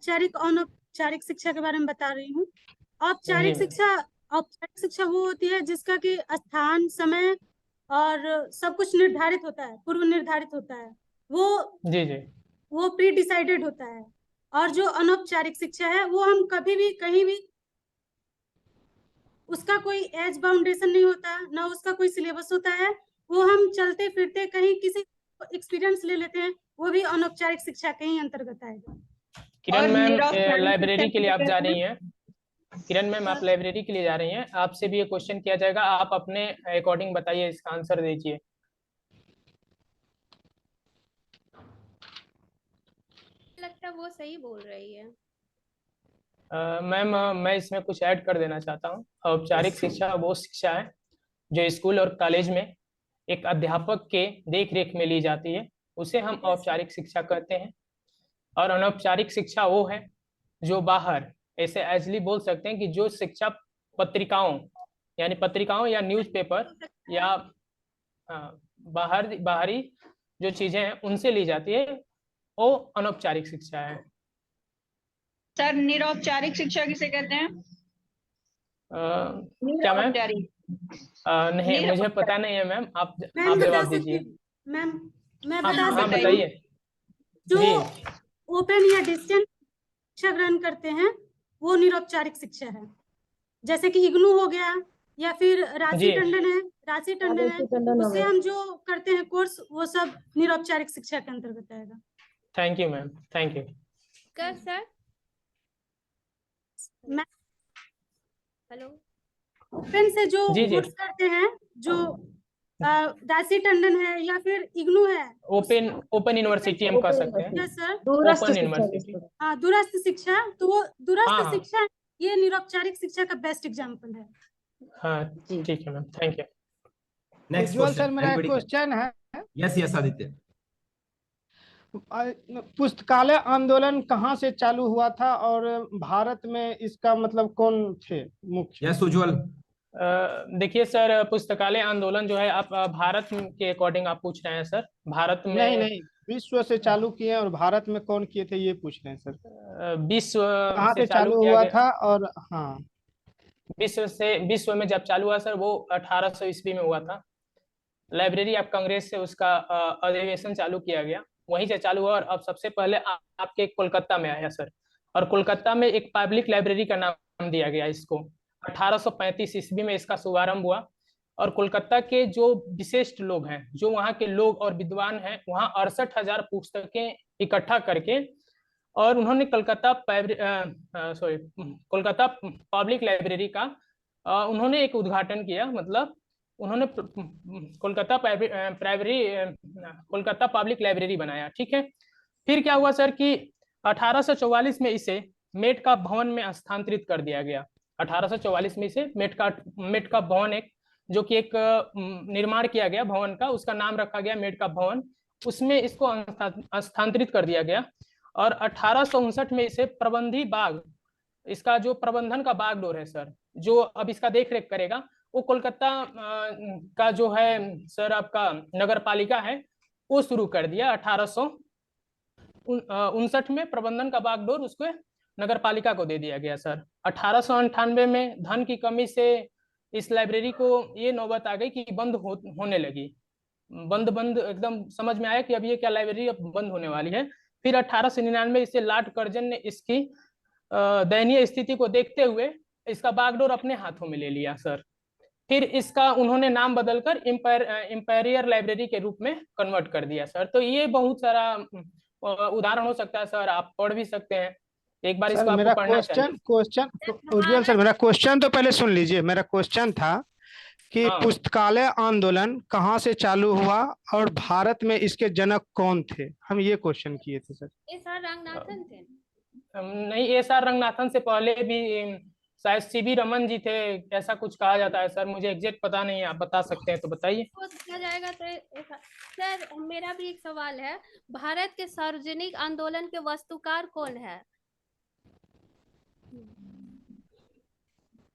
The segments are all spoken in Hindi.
औपचारिक अनौपचारिक शिक्षा के बारे में बता रही हूँ। जी औपचारिक शिक्षा वो होती है जिसका कि स्थान, समय और सब कुछ निर्धारित होता है, पूर्व निर्धारित होता है। वो जी जी वो प्री डिसाइडेड होता है। और जो अनौपचारिक शिक्षा है वो हम कभी भी कहीं भी, उसका कोई एज बाउंडेशन नहीं होता, ना उसका कोई सिलेबस होता है। वो हम चलते फिरते कहीं किसी एक्सपीरियंस ले लेते हैं, वो भी अनौपचारिक शिक्षा के ही अंतर्गत आएगा। किरण और मैम, निरौपचारिक शिक्षा लाइब्रेरी के लिए आप किसे जा कहते रही हैं? हैं। किरण मैम, आप लाइब्रेरी के लिए जा रही हैं, आपसे भी ये क्वेश्चन किया जाएगा, आप अपने अकॉर्डिंग बताइए, इसका आंसर दीजिए। लगता है वो सही बोल रही है। मैम, मैं इसमें कुछ ऐड कर देना चाहता हूँ। औपचारिक शिक्षा वो शिक्षा है जो स्कूल और कॉलेज में एक अध्यापक के देख रेख में ली जाती है, उसे हम औपचारिक शिक्षा कहते हैं। और अनौपचारिक शिक्षा वो है जो बाहर, ऐसे एजली बोल सकते हैं कि जो शिक्षा पत्रिकाओं, यानी पत्रिकाओं या न्यूज़पेपर या बाहरी जो चीजें हैं उनसे ली जाती है, वो अनौपचारिक शिक्षा है। सर, निरौपचारिक शिक्षा किसे कहते हैं? क्या मैम? निरौपचारिक। नहीं, मुझे पता नहीं है मैम, आप मैम बता जवाब सकती दीजिए। हूँ। मैम मैं हाँ बता हाँ, सकती हूँ। बताइए। जो जी ओपन या डिस्टेंस शिक्षा ग्रहण करते हैं वो निरौपचारिक शिक्षा है। जैसे कि इग्नू हो गया, या फिर जी राशि टंडन है, उससे हम जो करते हैं कोर्स, वो सब निरौपचारिक शिक्षा के अंतर्गत आएगा। Thank you ma'am, thank you. कर सर। मैं हेलो। ओपन से जो जी जी, कोर्स करते हैं, जो राशि टंडन है या फिर इग्नू है, ओपन ओपन यूनिवर्सिटी हम कह सकते हैं। Yes sir. Open university. हाँ, दूरस्थ शिक्षा, तो वो दूरस्थ हाँ हाँ शिक्षा ये निरौपचारिक शिक्षा का बेस्ट एग्जाम्पल है। हाँ, ठीक है ma'am, thank you. Next Ujjwal sir, question, मेरा एक एनीबॉडी? क्वेश्चन है। Yes yes Aditya. पुस्तकालय आंदोलन कहाँ से चालू हुआ था और भारत में इसका मतलब कौन थे मुख्य? यस उज्जवल। देखिए सर, पुस्तकालय आंदोलन जो है, आप भारत के अकॉर्डिंग आप पूछ रहे हैं सर? भारत नहीं में नहीं, विश्व से चालू किए और भारत में कौन किए थे ये पूछ रहे हैं सर। विश्व कहाँ से से चालू चालू किया हुआ गया। था और हाँ। विश्व में जब चालू हुआ सर, वो 1800 ईस्वी में हुआ था। लाइब्रेरी ऑफ कांग्रेस से उसका अधिवेशन चालू किया गया, वहीं से चालू हुआ। और अब सबसे पहले आपके कोलकाता में आया सर, और कोलकाता में एक पब्लिक लाइब्रेरी का नाम दिया गया इसको। 1835 ईस्वी में इसका शुभारंभ हुआ। और कोलकाता के जो विशिष्ट लोग हैं, जो वहाँ के लोग और विद्वान हैं, वहाँ 68,000 पुस्तकें इकट्ठा करके, और उन्होंने कोलकाता पब्लिक लाइब्रेरी का उन्होंने एक उद्घाटन किया। मतलब उन्होंने कोलकाता पब्लिक लाइब्रेरी बनाया, ठीक है। फिर क्या हुआ सर कि 1844 में इसे मेटका भवन में स्थानांतरित कर दिया गया। 1844 में इसे मेटका भवन, एक जो कि एक निर्माण किया गया भवन का, उसका नाम रखा गया मेटका भवन, उसमें इसको स्थानांतरित कर दिया गया। और 1859 में इसे प्रबंधी बाग, इसका जो प्रबंधन का बागडोर है सर, जो अब इसका देख रेख करेगा, वो कोलकाता का जो है सर आपका नगर पालिका है, वो शुरू कर दिया। 1859 में प्रबंधन का बागडोर उसको नगर पालिका को दे दिया गया सर। 1898 में धन की कमी से इस लाइब्रेरी को ये नौबत आ गई कि होने लगी। बंद एकदम समझ में आया कि अब ये क्या लाइब्रेरी अब बंद होने वाली है। फिर 1899 इसे लॉर्ड कर्जन ने इसकी दयनीय स्थिति को देखते हुए इसका बागडोर अपने हाथों में ले लिया सर। फिर इसका उन्होंने नाम बदलकर इंपेरियर लाइब्रेरी के रूप में कन्वर्ट कर दिया सर। तो ये बहुत सारा उदाहरण हो सकता है सर, आप पढ़ भी सकते हैं, एक बार सर इसको आपको मेरा पढ़ना चाहिए। क्वेश्चन उज्जवल सर, मेरा क्वेश्चन तो पहले सुन लीजिए। मेरा क्वेश्चन था कि हाँ, पुस्तकालय आंदोलन कहाँ से चालू हुआ और भारत में इसके जनक कौन थे, हम ये क्वेश्चन किए थे सर। एस.आर. रंगनाथन थे। नहीं, एस.आर. रंगनाथन से पहले भी शायद सी.वी. रमन जी थे, ऐसा कुछ कहा जाता है सर, मुझे एग्जैक्ट पता नहीं है, आप बता सकते हैं तो बताइए। तो देखा जाएगा तो सर, मेरा भी एक सवाल है। भारत के सार्वजनिक आंदोलन के वस्तुकार कौन है?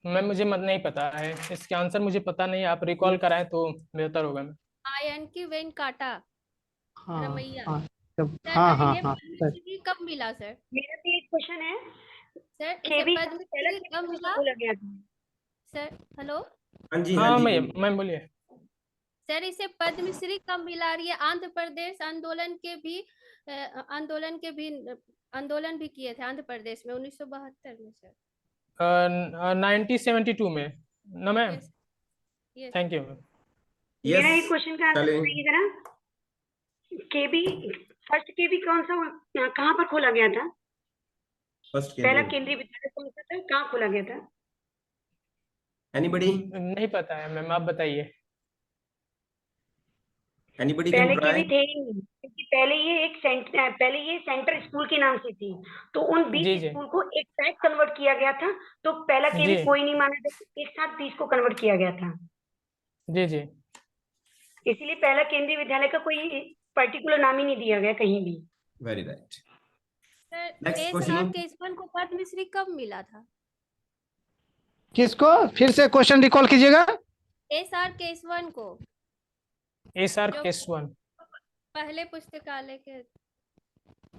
मुझे नहीं पता है, इसके आंसर मुझे पता नहीं, आप रिकॉल कराएं तो बेहतर होगा। आयन की वेंकाटा हाँ रमैया। हाँ सर हाँ हाँ ये हाँ पद्मश्री कब मिला सर? मेरा भी एक क्वेश्चन है, सर इसे केवी पहला पद्मश्री कब मिला? खोला गया था? सर हेलो हाँ जी हाँ हाँ जी मैम बोलिए। सर, इसे पद्मश्री कब मिला? और ये आंध्र प्रदेश आंदोलन भी किए थे आंध्र प्रदेश में 1972 में सर। 1972 में ना ma'am. Yes yes thank you ma'am. मेरा यस एक क्वेश्चन का आंसर चलें। बताइए जरा। केबी फर्स्ट केबी कौन सा, कहाँ पर खोला गया था? फर्स्ट पहला केंद्रीय केंद्रीय विद्यालय कौन सा था, कहाँ खोला गया था? एनीबडी नहीं पता है मैम, आप बताइए। एनीबडी कैन पहले ट्राई। केबी थे ही नहीं, क्योंकि पहले ये सेंटर स्कूल के नाम से थी, तो उन 20 जी जी स्कूल को एक साथ कन्वर्ट किया गया था, तो पहला केबी जी कोई नहीं माना था, एक साथ 20 को कन्वर्ट किया गया था। जी जी। इसीलिए पहला केंद्रीय विद्यालय का कोई पर्टिकुलर नाम ही नहीं दिया गया कहीं भी। Very right. Sir next is question. R Kesavan को पद्मश्री कब मिला था? किसको? फिर से क्वेश्चन रिकॉल कीजिएगा। एस आर केसवन को, SR जो केसवन। पहले पुस्तकालय के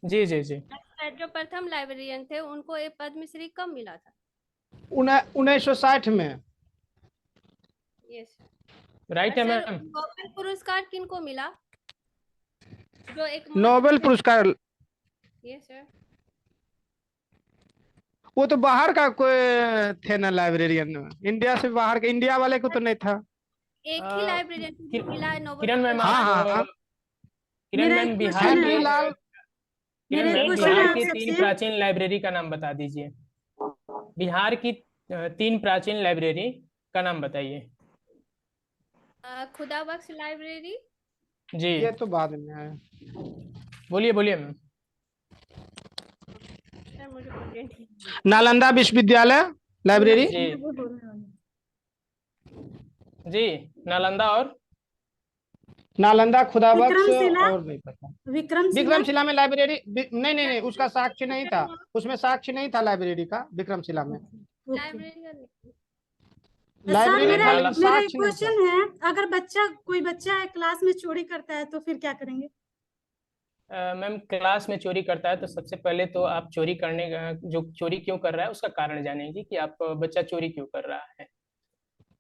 जी जी जी। जो प्रथम लाइब्रेरियन थे, उनको ये पद्मश्री कब मिला था? 1960 में। यस राइट है सर, मैम। नोबेल पुरस्कार किनको मिला? जो एक नोबेल पुरस्कार यस सर। वो तो बाहर का कोई थे ना लाइब्रेरियन, इंडिया से बाहर के, इंडिया वाले को तो नहीं था। एक ही लाइब्रेरियन को मिला है नोबेल किरण मैम हाँ आप हाँ किरण मेरा मैम एक बिहार क्वेश्चन हेनरी है। लाल। किरण मेरा एक मैम क्वेश्चन बिहार है की आप 3 सबसे। प्राचीन लाइब्रेरी का नाम बता दीजिए। बिहार की 3 प्राचीन लाइब्रेरी का नाम बताइए। खुदा बख्श लाइब्रेरी। जी ये तो बाद में है। बोलिए बोलिए मैम। सर मुझे प्रेजेंट ही नालंदा विश्वविद्यालय लाइब्रेरी। जी जी नालंदा और नालंदा, खुदा बख्श विक्रमशिला। और नहीं पता। विक्रमशिला। विक्रमशिला में लाइब्रेरी नहीं नहीं नहीं, उसका साक्ष्य नहीं था, उसमें साक्ष्य नहीं था लाइब्रेरी का विक्रमशिला में। ओके। लाइब्रेरी का नहीं। सर लाइब्रेरी था लेकिन मेरा एक साक्ष्य नहीं था। क्वेश्चन है, अगर कोई बच्चा है क्लास में चोरी करता है तो फिर क्या करेंगे? मैम क्लास में चोरी करता है तो सबसे पहले तो आप चोरी करने का, जो चोरी क्यों कर रहा है उसका कारण जानेंगे कि आप बच्चा चोरी क्यों कर रहा है।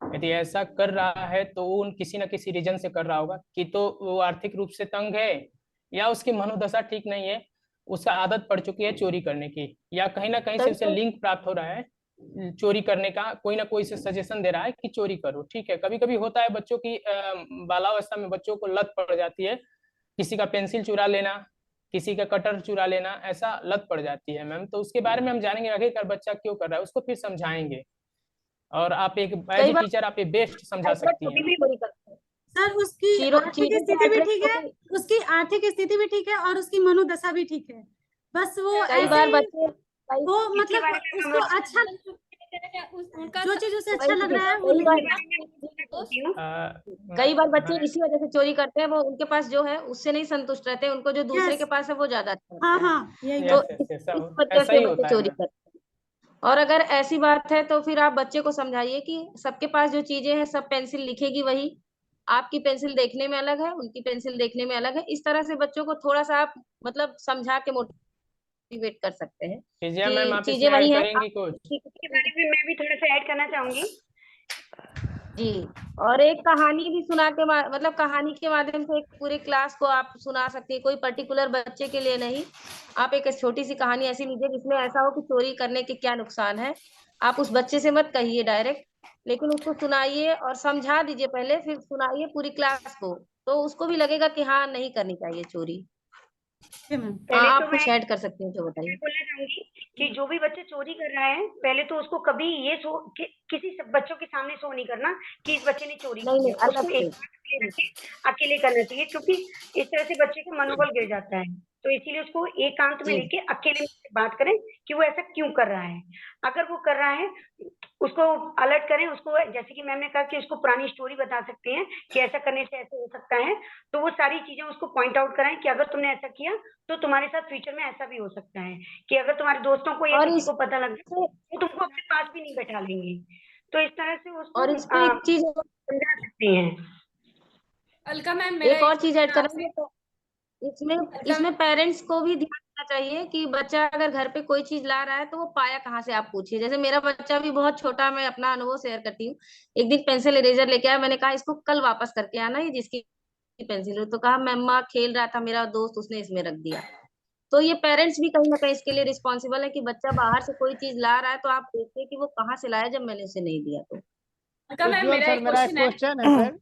यदि ऐसा कर रहा है तो वो किसी न किसी रीजन से कर रहा होगा, कि तो वो आर्थिक रूप से तंग है, या उसकी मनोदशा ठीक नहीं है, उसका आदत पड़ चुकी है चोरी करने की, या कहीं ना कहीं से उसे लिंक प्राप्त हो रहा है चोरी करने का, कोई ना कोई से सजेशन दे रहा है कि चोरी करो। ठीक है, कभी कभी होता है बच्चों की बालावस्था में बच्चों को लत पड़ जाती है, किसी का पेंसिल चुरा लेना, किसी का कटर चुरा लेना, ऐसा लत पड़ जाती है मैम। तो उसके बारे में हम जानेंगे आखिर बच्चा क्यों कर रहा है, उसको फिर समझाएंगे, और आप एक एज ए टीचर आप ये बेस्ट समझा सकती हैं। सर उसकी आर्थिक स्थिति भी ठीक है, उसकी आर्थिक स्थिति भी ठीक है और उसकी मनोदशा भी ठीक है, बस वो ऐसे ही वो मतलब उसको अच्छा, उनका जो चीज उसे अच्छा लग रहा है वो नहीं। कई बार बच्चे इसी वजह से चोरी करते हैं, वो उनके पास जो है उससे नहीं संतुष्ट रहते, उनको जो दूसरे के पास है वो ज्यादा अच्छा लगता हाँ है। हाँ यही तो यस यस इस वजह ऐसा से ही बच्चे होता है चोरी मैम। करते हैं। और अगर ऐसी बात है तो फिर आप बच्चे को समझाइए कि सबके पास जो चीजें हैं सब पेंसिल लिखेगी वही, आपकी पेंसिल देखने में अलग है, उनकी पेंसिल देखने में अलग है। इस तरह से बच्चों को थोड़ा सा आप मतलब समझा के मोटिवेट कर सकते हैं फिजिया मैम कि आप चीजें इसमें ऐड वही हैं। करेंगी कुछ? इसके बारे में मैं भी थोड़ा सा ऐड करना चाहूंगी। जी, और एक कहानी भी सुना के मतलब कहानी के माध्यम से एक पूरे क्लास को आप सुना सकती है, कोई पर्टिकुलर बच्चे के लिए नहीं। आप एक छोटी सी कहानी ऐसी लीजिए जिसमें ऐसा हो कि चोरी करने के क्या नुकसान है। आप उस बच्चे से मत कहिए डायरेक्ट, लेकिन उसको सुनाइए और समझा दीजिए पहले, फिर सुनाइए पूरी क्लास को, तो उसको भी लगेगा कि हाँ नहीं करनी चाहिए चोरी। मैम। हाँ, पहले आप तो कुछ मैं ऐड कर सकते हैं जो बताइए। बोलना चाहूंगी कि जो भी बच्चे चोरी कर रहा है, पहले तो उसको कभी ये किसी बच्चों के सामने शो नहीं करना कि इस बच्चे ने चोरी नहीं की नहीं, है। अलग उसको से। एक अकेले करना चाहिए, क्योंकि इस तरह से बच्चे का मनोबल गिर जाता है। तो इसीलिए उसको एकांत में जी लेके अकेले में बात करें कि वो ऐसा क्यों कर रहा है। अगर वो कर रहा है उसको अलर्ट करें, उसको जैसे कि मैम ने कहा कि उसको पुरानी स्टोरी बता सकते हैं कि ऐसा करने से ऐसे हो सकता है, तो वो सारी चीजें उसको पॉइंट आउट कराएं कि अगर तुमने ऐसा किया तो तुम्हारे साथ फ्यूचर में ऐसा भी हो सकता है, कि अगर तुम्हारे दोस्तों को या और किसी इस को पता लग गया वो तुमको अपने पास भी नहीं बैठा लेंगे। तो इस तरह से उसको और इस पे एक चीज समझा सकते हैं। अलका मैम मेरा एक और चीज ऐड क्वेश्चन आपसे। करेंगे तो इसमें पेरेंट्स को भी ध्यान देना चाहिए कि बच्चा अगर घर पे कोई चीज ला रहा है तो वो पाया कहाँ से, आप पूछिए। जैसे मेरा बच्चा भी बहुत छोटा, मैं अपना अनुभव शेयर करती हूँ। एक दिन पेंसिल इरेजर लेके आया, मैंने कहा इसको कल वापस करके आना, ये जिसकी पेंसिल है। तो कहा मम्मा खेल रहा था मेरा दोस्त, उसने इसमें रख दिया। तो ये पेरेंट्स भी कहीं ना कहीं इसके लिए रिस्पॉन्सिबल है कि बच्चा बाहर से कोई चीज ला रहा है तो आप देखिए कि वो कहाँ से लाया, जब मैंने उसे नहीं दिया तो। मैम उज्ज्वल सर, मेरा एक क्वेश्चन है सर।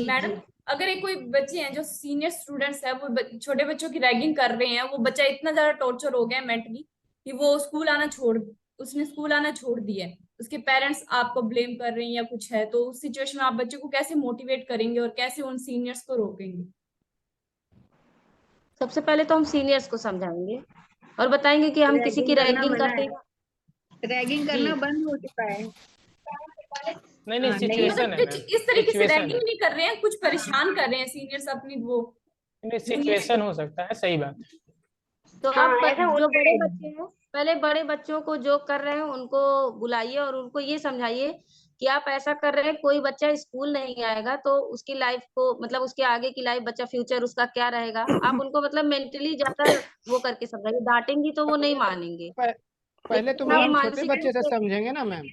मैडम, अगर एक कोई बच्चे हैं जो सीनियर स्टूडेंट्स है, वो छोटे बच्चों की रैगिंग कर रहे हैं, वो बच्चा इतना ज्यादा टॉर्चर हो गया है मेंटली कि वो उसने स्कूल आना छोड़ दिया है, उसके पेरेंट्स आपको ब्लेम कर रहे हैं या कुछ है, तो उस सिचुएशन में आप बच्चे को कैसे मोटिवेट करेंगे और कैसे उन सीनियर्स को रोकेंगे? सबसे पहले तो हम सीनियर्स को समझाएंगे और बताएंगे कि हम किसी की रैगिंग करते हैं। रैगिंग करना बंद हो चुका है। नहीं सिचुएशन है मैम, इस तरीके से सिचुएशन रैगिंग नहीं कर रहे हैं, कुछ परेशान कर रहे हैं सीनियर्स अपनी वो। सिचुएशन हो सकता है, सही बात। तो हाँ, आप ऐसा जो होता बड़े है। बच्चे हैं, पहले बड़े बच्चों को जो कर रहे हैं उनको बुलाइए और उनको ये समझाइए कि आप ऐसा कर रहे हैं, कोई बच्चा स्कूल नहीं आएगा तो उसकी लाइफ को, मतलब उसके आगे की लाइफ, बच्चा फ्यूचर उसका क्या रहेगा, आप उनको मतलब मेंटली ज्यादा वो करके समझाइए। डांटेंगी तो वो नहीं मानेंगे। पहले तो लेकिन मैम आप छोटे बच्चे से समझेंगे ना मैम,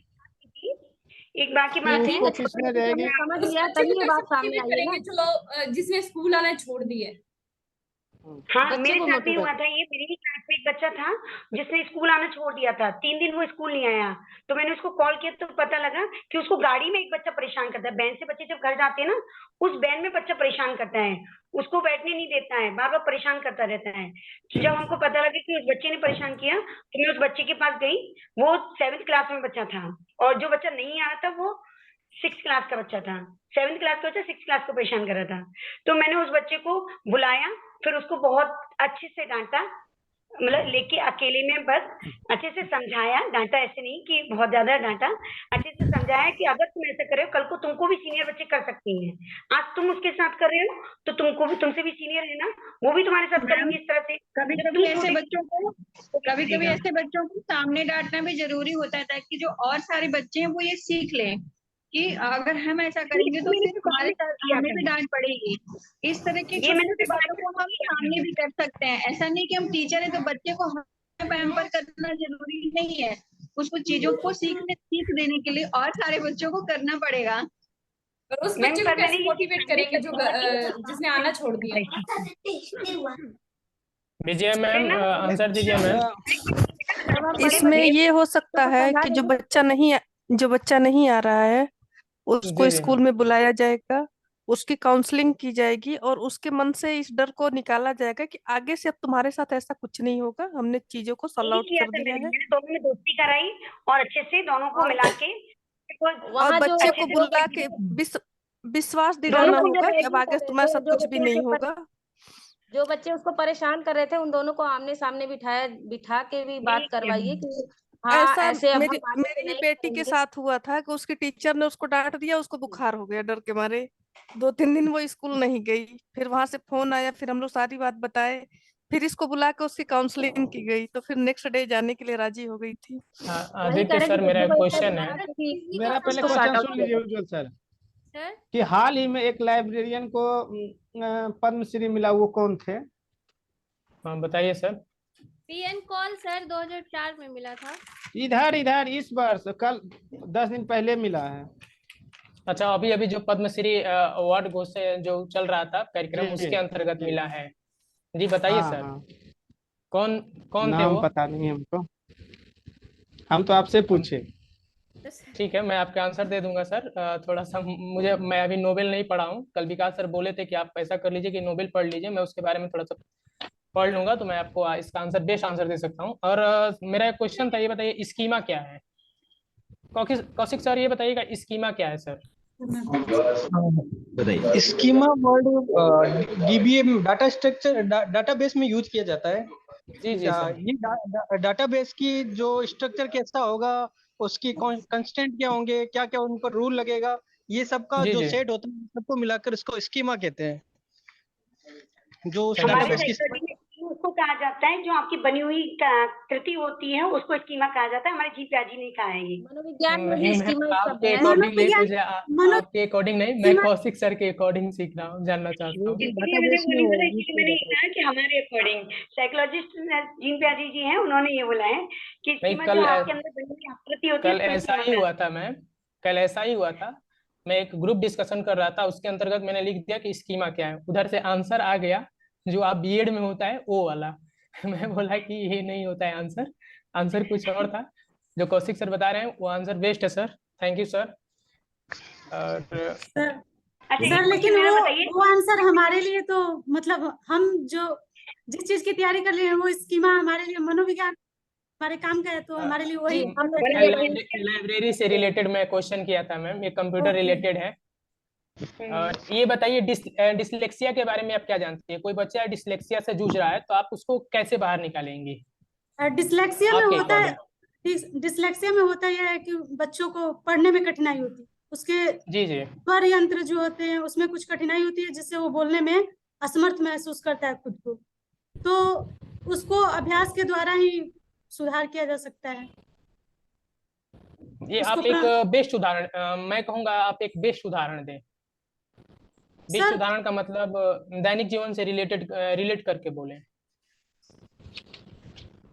एक बाकी कि बात है, उसको किसने रहेगी। समझ उस लिया बच्चे तभी को ये कैसे बात सामने मोटिवेट आई है ना। करेंगे जो जिसने स्कूल आना छोड़ दिया है? हाँ, बच्चे मेरे को साथ भी मोटिवेट। हुआ था ये। मेरी ही क्लास में एक बच्चा था जिसने स्कूल आना छोड़ दिया था। 3 दिन वो स्कूल नहीं आया। तो मैंने उसको कॉल किया तो पता लगा कि उसको गाड़ी में एक बच्चा परेशान करता है। वैन से बच्चे जब घर जाते हैं ना, उस वैन में बच्चा परेशान करता है, उसको बैठने नहीं देता है, बार बार परेशान करता रहता है। तो जब हमको पता लगा कि उस बच्चे ने परेशान किया, तो मैं उस बच्चे के पास गई। वो 7th क्लास में बच्चा था, और जो बच्चा नहीं आया था वो 6th क्लास का बच्चा था। 7th क्लास का बच्चा 6th क्लास को परेशान कर रहा था। तो मैंने उस बच्चे को बुलाया, फिर उसको बहुत अच्छे से डांटा, मतलब लेके अकेले में बस अच्छे से समझाया। डांटा ऐसे नहीं कि बहुत ज्यादा डांटा, अच्छे से समझाया कि अगर तुम ऐसा करे हो, कल को तुमको भी सीनियर बच्चे कर सकती हैं। आज तुम उसके साथ कर रहे हो तो तुमको भी, तुमसे भी सीनियर है ना, वो भी तुम्हारे साथ करेंगे इस तरह से। कभी कभी ऐसे बच्चों को सामने डांटना भी जरूरी होता है, ताकि जो और सारे बच्चे हैं वो ये सीख लें कि अगर हम ऐसा करेंगे तो फिर हमारे साथ हमें भी डांट पड़ेगी। इस तरह की ये मैंने छोटी बातों को हम सामने भी कर सकते हैं। ऐसा नहीं कि हम टीचर है तो बच्चे को पैम्पर करना जरूरी नहीं है। कुछ चीजों को सीख देने के लिए और सारे बच्चों को करना पड़ेगा। और उस बच्चे को कैसे मोटिवेट करेंगे जो जिसने आना छोड़ दिया? विजय मैम आंसर दीजिए मैम। इसमें ये हो सकता है कि जो बच्चा नहीं आ रहा है उसको जी स्कूल में बुलाया जाएगा, उसकी काउंसलिंग की जाएगी और उसके मन से इस डर को निकाला जाएगा कि आगे से अब तुम्हारे साथ ऐसा कुछ नहीं होगा, हमने चीजों को सॉल्व यही आउट किया कर था दिया है। मैंने दोनों में दोस्ती कराई और अच्छे से दोनों को मिला के और बच्चे को बुला के विश्वास दिलाना होगा कि अब आगे तुम्हारे साथ कुछ भी नहीं होगा। जो बच्चे उसको परेशान कर रहे थे उन दोनों को आमने सामने बिठा के भी बात करवाइए कि हाँ ऐसा ऐसे अब मेरी हम आगे मेरी ही नहीं बेटी के करेंगे। साथ हुआ था कि उसकी टीचर ने उसको डांट दिया, उसको बुखार हो गया डर के मारे, 2-3 दिन वो स्कूल नहीं गई। फिर वहां से फोन आया, फिर हम लोग सारी बात बताए, फिर इसको बुला के उसकी काउंसलिंग की गई, तो फिर नेक्स्ट डे जाने के लिए राजी हो गई थी। आदित्य सर, मेरा क्वेश्चन है। मेरा पहले क्वेश्चन सुन लीजिए उज्ज्वल सर, कि हाल ही में एक लाइब्रेरियन को पद्मश्री मिला, वो कौन थे? हाँ बताइए सर। पीएन कॉल सर 2004 में मिला था। इधर इस वर्ष, कल 10 दिन पहले मिला है। अच्छा, अभी जो पद्मश्री अवार्ड घोषित जो चल रहा था कार्यक्रम, जी, उसके अंतर्गत मिला है। जी बताइए हाँ, सर। हाँ। कौन थे नाम वो? पता नहीं हमको, हम तो आपसे पूछे। ठीक है, मैं आपका आंसर दे दूंगा सर। थोड़ा सा मैं अभी नोबेल नहीं पढ़ा हूँ। कल विकास सर बोले थे कि आप ऐसा कर लीजिए कि नोबेल पढ़ लीजिए, मैं उसके बारे में थोड़ा सा पढ़ लूंगा तो मैं आपको इसका आंसर, बेस्ट आंसर दे सकता हूँ। और मेरा एक क्वेश्चन था, ये बताइए स्कीमा क्या है? कौशिक सर ये बताइएगा, स्कीमा क्या है सर? बताइए। Schema word dBA data structure database में यूज किया जाता है। जी सर। ये डाटाबेस की जो स्ट्रक्चर कैसा होगा, उसकी कंस्टेंट क्या होंगे, क्या क्या उन पर रूल लगेगा, ये सब का जो सेट होता है सबको मिलाकर इसको स्कीमा कहते हैं। जो हमारे उसको कहा जाता है, जो आपकी बनी हुई कृति होती है उसको स्कीमा कहा जाता है। हमारे जी प्याजी नहीं कहा है ये। मनोविज्ञान में नहीं भी मैम, स्कीमा एक शब्द आपके है। अकॉर्डिंग नहीं, मनोविज्ञान मुझे मनो आपके अकॉर्डिंग नहीं, मैं कौशिक सर के अकॉर्डिंग सीख रहा हूँ, जानना चाहता हूँ। इसलिए मुझे वो नहीं पता, इसलिए मैंने ये कहा कि हमारे अकॉर्डिंग साइकोलॉजिस्ट जीन प्याजी जी हैं, उन्होंने ये बोला है कि नहीं, स्कीमा कल जो आपके अंदर बनी हुई आकृति होती है कल उसको ऐसा स्कीमा ही कहा हुआ था मैम, कल ऐसा ही हुआ था। मैं एक ग्रुप डिस्कशन कर रहा था, उसके अंतर्गत मैंने लिख दिया कि स्कीमा क्या है, उधर से आंसर आ गया जो आप बीएड में होता है वो वाला। मैं बोला कि ये नहीं होता है आंसर, आंसर कुछ और था। जो कौशिक सर बता रहे हैं वो आंसर बेस्ट है सर, थैंक यू सर। और सर अच्छा, सर एक लेकिन क्वेश्चन मेरा बताइए। वो आंसर हमारे लिए तो मतलब हम जो जिस चीज की तैयारी कर रहे हैं वो स्कीमा हमारे लिए मनोविज्ञान हमारे काम का है, तो हमारे लिए वही जी, हम लोग के लिए वही लाइब्रेरी से रिलेटेड मैं क्वेश्चन किया था मैम, ये कंप्यूटर रिलेटेड है। और ये बताइए डिसलेक्सिया के बारे में आप क्या जानते हैं? कोई बच्चा डिसलेक्सिया से जूझ रहा है तो आप उसको कैसे बाहर निकालेंगे डिसलेक्सिया में आपके होता है। अकॉर्डिंग? डिसलेक्सिया में होता यह है कि बच्चों को पढ़ने में कठिनाई होती है, उसके जी जी स्वर यंत्र जो होते हैं उसमें कुछ कठिनाई होती है, जिससे वो बोलने में असमर्थ महसूस करता है खुद को। तो उसको अभ्यास के द्वारा ही सुधार किया जा सकता है। ये आप एक बेस्ट उदाहरण, मैं कहूंगा आप एक बेस्ट उदाहरण दें। बेस्ट सर उदाहरण का मतलब दैनिक जीवन से रिलेट करके बोले।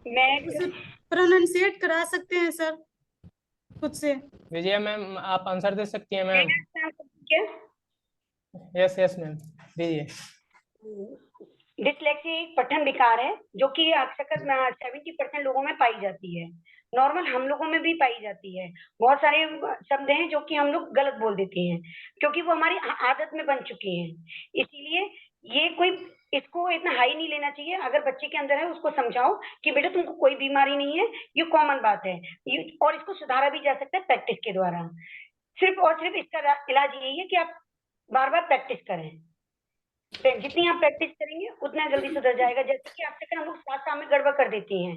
मैं प्रोनाउंसिएट करा सकते हैं सर खुद से। विजया मैम आप आंसर दे सकती हैं मैम? क्या यस यस मैम दीजिए। डिसलेक्सिया एक पठन विकार है जो कि अक्सर 70% लोगों में पाई जाती है। नॉर्मल हम लोगों में भी पाई जाती है। बहुत सारे शब्द हैं जो कि हम लोग गलत बोल देते हैं क्योंकि वो हमारी आदत में बन चुकी हैं। इसीलिए ये कोई इसको इतना हाई नहीं लेना चाहिए। अगर बच्चे के अंदर है उसको समझाओ कि बेटा तुमको कोई बीमारी नहीं है, ये कॉमन बात है और इसको सुधारा भी जा सकता है प्रैक्टिस के द्वारा। सिर्फ और सिर्फ इसका इलाज यही है कि आप बार बार प्रैक्टिस करें। जितनी आप प्रैक्टिस करेंगे उतना जल्दी सुधर जाएगा। जैसे कि आपसे हम लोग साथ में गड़बड़ कर देते हैं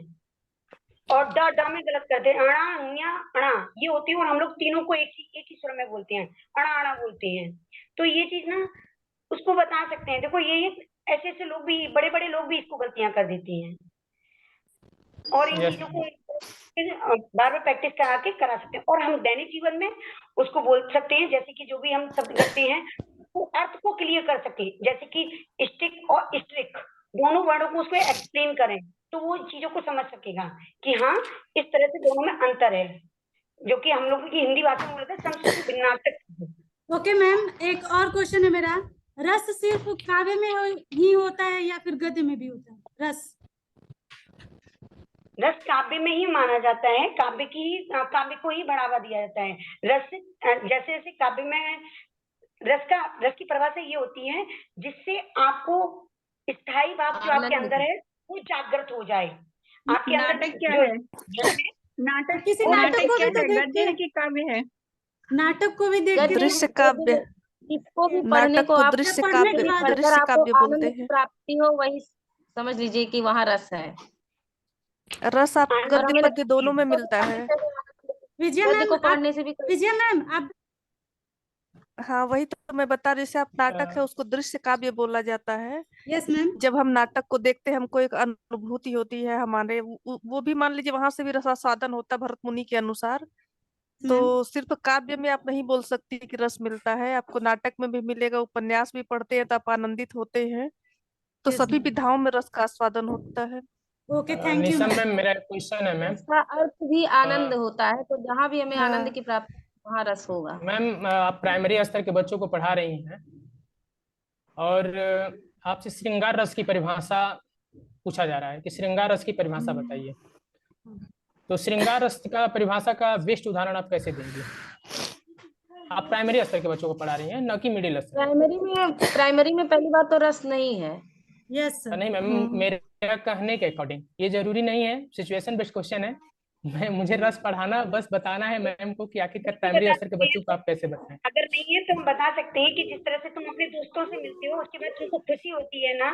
और डा डा में गलत करते हैं, अणा न्या अणा ये होती है और हम लोग तीनों को एक ही स्वर में बोलते हैं, अणा अणा बोलते हैं। तो ये चीज ना उसको बता सकते हैं। देखो ये ऐसे ऐसे लोग भी, बड़े बड़े लोग भी इसको गलतियां कर देते हैं और इन चीजों को बार बार प्रैक्टिस करा सकते हैं। और हम दैनिक जीवन में उसको बोल सकते हैं, जैसे कि जो भी हम शब्द करते हैं तो अर्थ को क्लियर कर सके। जैसे कि स्टिक और स्ट्रिक दोनों वर्डों को उसको एक्सप्लेन करें तो वो चीजों को समझ सकेगा कि हाँ इस तरह से दोनों में अंतर है, जो कि हम लोगों की हिंदी भाषा में बोलते हैं संस्कृत भिन्नार्थक। ओके मैम, एक और क्वेश्चन है मेरा। रस सिर्फ काव्य में ही होता है या फिर गद्य में भी होता है? रस काव्य में ही माना जाता है, काव्य को ही बढ़ावा दिया जाता है। रस जैसे जैसे काव्य में रस की परिभाषा ये होती है जिससे आपको स्थायी भाव जो आपके अंदर है वो जागृत हो जाए। आपके अंदर नाटक क्या है? नाटक किसी नाटक को भी तो गद्य है कि काव्य है? नाटक को भी देखते दृश्य काव्य, जिसको भी पढ़ने नाटक को को आप दृश्य पढ़ने काव्य, के बाद अगर दृश्य आपको काव्य बोलते आनंद की हैं। प्राप्ति हो वही समझ लीजिए कि वहाँ रस है। रस आप गद्य पद्य दोनों में मिलता है। विजय गद्य मैम को पढ़ने से भी विजय मैम आप हाँ वही तो मैं बता रही, जैसे आप नाटक है उसको दृश्य काव्य बोला जाता है। Yes ma'am. जब हम नाटक को देखते हैं हमको एक अनुभूति होती है हमारे, वो भी मान लीजिए वहां से भी रसास्वादन होता है भरत मुनि के अनुसार। तो सिर्फ काव्य में आप नहीं बोल सकती कि रस मिलता है, आपको नाटक में भी मिलेगा। उपन्यास भी पढ़ते हैं तो आप आनंदित होते हैं। तो सभी विधाओं में रस का आस्वादन होता है। Okay thank you ma'am. मेरा क्वेश्चन है मैम, इसका अर्थ भी आनंद होता है, तो जहाँ भी हमें आनंद की प्राप्ति वहाँ रस होगा। मैम आप प्राइमरी स्तर के बच्चों को पढ़ा रही हैं और आपसे श्रृंगार रस की परिभाषा पूछा जा रहा है कि श्रृंगार रस की परिभाषा बताइए। तो श्रृंगार रस का परिभाषा का बेस्ट उदाहरण आप कैसे देंगे? आप प्राइमरी स्तर के बच्चों को पढ़ा रही हैं, न कि मिडिल स्तर? प्राइमरी में पहली बात तो रस नहीं है। यस नहीं मैम, मेरे कहने के अकॉर्डिंग ये जरूरी नहीं है, सिचुएशन बेस्ड क्वेश्चन है। मुझे रस पढ़ाना बस बताना है मैम को कि आखिरकार प्राइमरी स्तर के बच्चों को आप कैसे बताएं। अगर नहीं है तो हम बता सकते हैं कि जिस तरह से तुम अपने दोस्तों से मिलते हो उसके बाद तुमको खुशी होती है ना,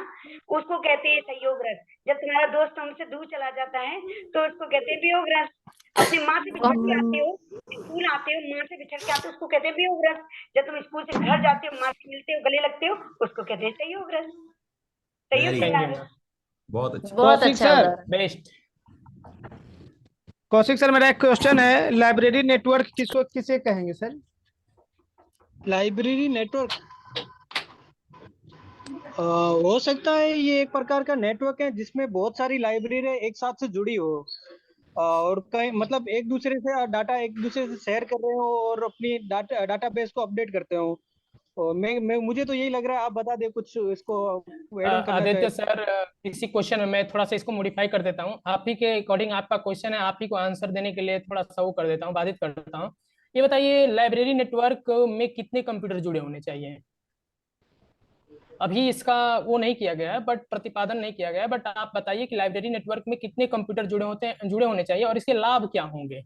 उसको कहते हैं संयोग रस। जब तुम्हारा दोस्त तुमसे दूर चला जाता है तो उसको कहते हैं वियोग रस। अपनी माँ से बिछड़ के आते हो, स्कूल आते हो, माँ से बिछड़ के आते हो, उसको कहते हैं वियोग रस। जब तुम स्कूल से घर जाते हो, माँ से मिलते हो, गले लगते हो, उसको कहते हैं संयोग रस। संयोग बहुत अच्छा। बहुत कौशिक अच्छा सर, उदाहरण। बेस्ट। कौशिक सर, मेरा एक क्वेश्चन है, लाइब्रेरी नेटवर्क किसको किसे कहेंगे सर? लाइब्रेरी नेटवर्क हो सकता है ये एक प्रकार का नेटवर्क है जिसमें बहुत सारी लाइब्रेरी एक साथ से जुड़ी हो, और कहीं मतलब एक दूसरे से डाटा एक दूसरे से शेयर कर रहे हो और अपनी डाटाबेस को अपडेट करते हो। और मैं मुझे तो यही लग रहा है, आप बता दे कुछ इसको ऐड ऑन करना आदित्य चाहे। सर, इसी क्वेश्चन में मैं थोड़ा सा इसको मॉडिफाई कर देता हूँ, आप ही के अकॉर्डिंग आपका क्वेश्चन है, आप ही को आंसर देने के लिए थोड़ा सा वो कर देता हूँ, बाधित कर देता हूँ। ये बताइए, लाइब्रेरी नेटवर्क में कितने कंप्यूटर जुड़े होने चाहिए? अभी इसका वो नहीं किया गया है, बट प्रतिपादन नहीं किया गया है, बट आप बताइए कि लाइब्रेरी नेटवर्क में कितने कंप्यूटर जुड़े होने चाहिए और इसके लाभ क्या होंगे?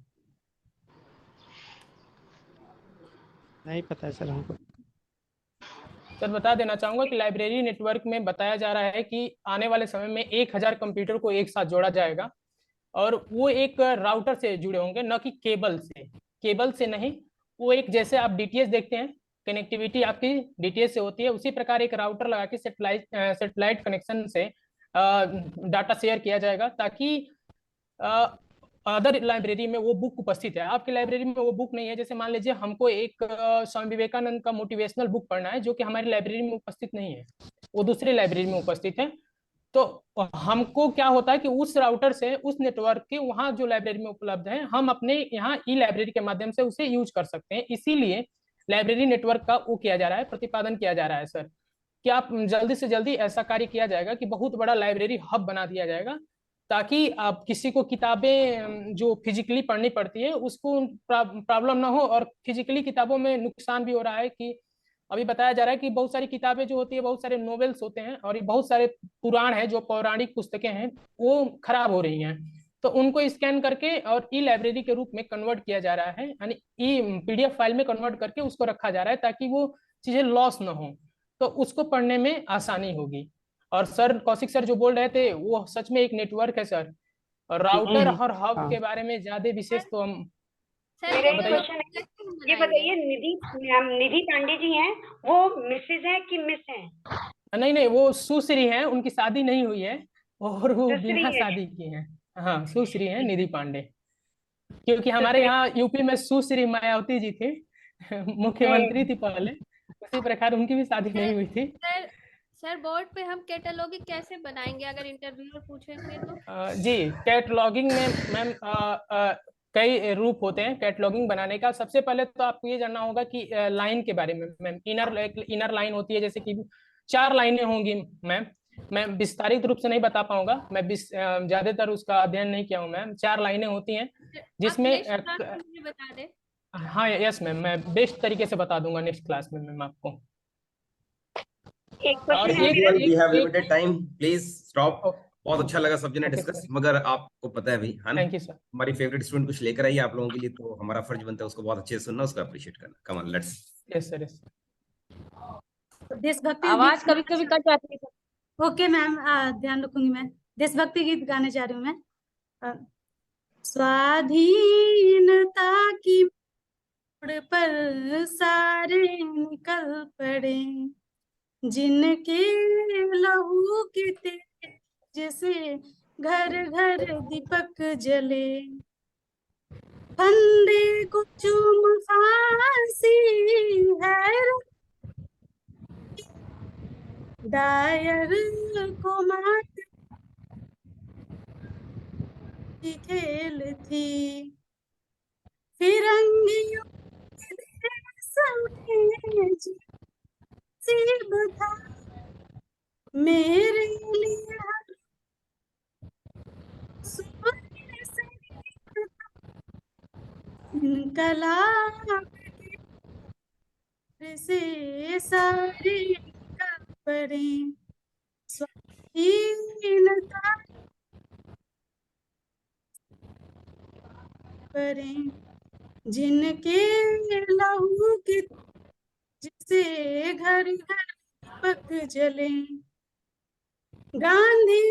नहीं पता है सर हमको। सर बता देना चाहूंगा कि लाइब्रेरी नेटवर्क में बताया जा रहा है कि आने वाले समय में 1000 कंप्यूटर को एक साथ जोड़ा जाएगा, और वो एक राउटर से जुड़े होंगे, न कि केबल से नहीं। वो एक, जैसे आप डीटीएच देखते हैं, कनेक्टिविटी आपकी डीटीएच से होती है, उसी प्रकार एक राउटर लगा के सेटेलाइट कनेक्शन से डाटा शेयर किया जाएगा, ताकि अदर लाइब्रेरी में वो बुक उपस्थित है, आपकी लाइब्रेरी में वो बुक नहीं है। जैसे मान लीजिए हमको एक स्वामी विवेकानंद का मोटिवेशनल बुक पढ़ना है, जो कि हमारी लाइब्रेरी में उपस्थित नहीं है, वो दूसरी लाइब्रेरी में उपस्थित है। तो हमको क्या होता है कि उस राउटर से, उस नेटवर्क के वहाँ जो लाइब्रेरी में उपलब्ध है, हम अपने यहाँ ई लाइब्रेरी के माध्यम से उसे यूज कर सकते हैं। इसीलिए लाइब्रेरी नेटवर्क का वो किया जा रहा है, प्रतिपादन किया जा रहा है सर, कि आप जल्दी से जल्दी ऐसा कार्य किया जाएगा कि बहुत बड़ा लाइब्रेरी हब बना दिया जाएगा, ताकि आप किसी को किताबें जो फिजिकली पढ़नी पड़ती है उसको प्रॉब्लम ना हो। और फिजिकली किताबों में नुकसान भी हो रहा है कि अभी बताया जा रहा है कि बहुत सारी किताबें जो होती है, बहुत सारे नॉवेल्स होते हैं और बहुत सारे पुराण है, जो पौराणिक पुस्तकें हैं, वो खराब हो रही हैं। तो उनको स्कैन करके और ई लाइब्रेरी के रूप में कन्वर्ट किया जा रहा है, यानी ई पीडीएफ फाइल में कन्वर्ट करके उसको रखा जा रहा है, ताकि वो चीजें लॉस ना हो, तो उसको पढ़ने में आसानी होगी। और सर, कौशिक सर जो बोल रहे थे, वो सच में एक नेटवर्क है सर, और राउटर और हब हाँ। के बारे में ज्यादा विशेष तो हम मेरा एक क्वेश्चन है, ये बताइए, निधि पांडे जी हैं, वो मिसेज हैं कि मिस हैं? नहीं, वो सुश्री हैं, उनकी शादी नहीं हुई है और वो सुश्री बिना है। शादी की हैं। हाँ, सुश्री हैं निधि पांडे, क्योंकि हमारे यहाँ यूपी में सुश्री मायावती जी थी, मुख्यमंत्री थी पहले, उसी प्रकार उनकी भी शादी नहीं हुई थी। सर बोर्ड पे हम कैटलॉगिंग कैसे बनाएंगे अगर इंटरव्यूअर पूछेंगे तो? जी, कैटलॉगिंग में मैम कई रूप होते हैं कैटलॉगिंग बनाने का। सबसे पहले तो आपको ये जानना होगा कि लाइन के बारे में। मैम, इनर लाइन होती है, जैसे कि 4 लाइनें होंगी मैम। मैं विस्तारित रूप से नहीं बता पाऊंगा, मैं ज्यादातर उसका अध्ययन नहीं किया हूँ मैम। 4 लाइनें होती हैं जिसमें बता दे। हाँ यस मैम, मैं बेस्ट तरीके से बता दूंगा नेक्स्ट क्लास में मैम आपको। और we have limited time, please stop। बहुत अच्छा लगा सब्जी ने डिस्कस, मगर आपको पता है भाई, है ना, हमारी फेवरेट स्टूडेंट कुछ लेकर आई आप लोगों के लिए, तो हमारा फर्ज बनता है उसको बहुत अच्छे से सुनना, उसको अप्रिशिएट करना। Come on, let's. Yes sir, yes. देशभक्ति आवाज कभी कभी कट जाती है। ओके मैम, ध्यान रखूंगी मैं। देशभक्ति गीत गाने जा रही हूँ मैं। स्वाधीनता की मोड़ पर सारे निकल पड़े, जिनके लहू के तेज से घर घर दीपक जले, फंदे को चूम फांसी है, दायर को मात की खेल थी, फिरंगियों के देश में बता मेरे लिए इनकलाब से सारे निकल पड़े, स्वाधीनता पड़े, जिनके लहू के जिसे घर घर दीपक जले, गांधी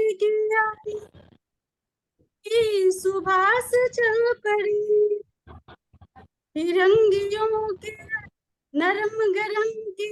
की सुभाष चल पड़ी, फिरंगियों के नरम गरम के